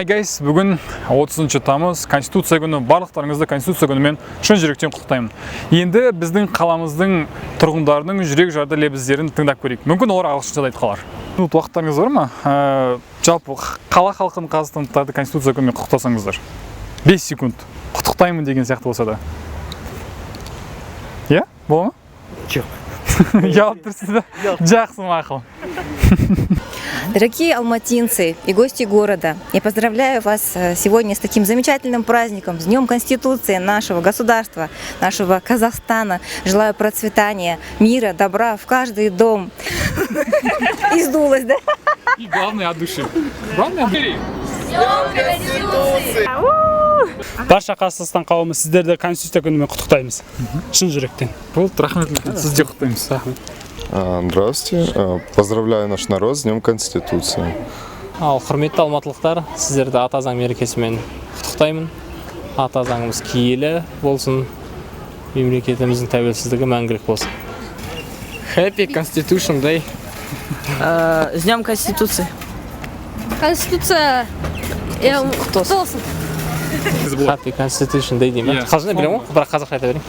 Hi guys, бүгін 30 тамыз Конституция күні. Барлықтарыңызды Конституция күнімен шын жүректен құттықтаймын. Енді біздің қаламыздың тұрғындарының жүрек жарды лебіздерін тыңдап көрейік. Мүмкін олар ағылшынша айтып қалар. Минут уақыттарыңыз бар ма? Жалпы қала халқын қазақстандықтарды Конституция күнімен құттықтасаңыздар. 5 секунд. Құттықтаймын деген сияқты болса да. Иә? Бола ма? Жоқ. Ялып тұрсыз да? Жақсы мақұл. Дорогие алматинцы и гости города, я поздравляю вас сегодня с таким замечательным праздником, с Днем Конституции нашего государства, нашего Казахстана. Желаю процветания, мира, добра в каждый дом. И сдулась, да? И главное от души. Главное от души. Барша Қазақстан қауымы сіздерді Конституция күнімен құттықтаймыз. Шын жүректен. Болды, рахмет. Сіз де құттықтаймыз. Здравствуйте. Поздравляю наш народ с Днем Конституции. Құрметті алматылықтар, сіздерді ата заң мерекесімен құттықтаймын. Ата заңымыз киелі болсын, мемлекетіміздің тәуелсіздігі мәңгілік болсын. Happy Constitution Day. С Днем Конституции. Конституция құтты болсын. Happy Constitution Day деймін. Қалжыңда білем ғой, бірақ қазақша айта берейін.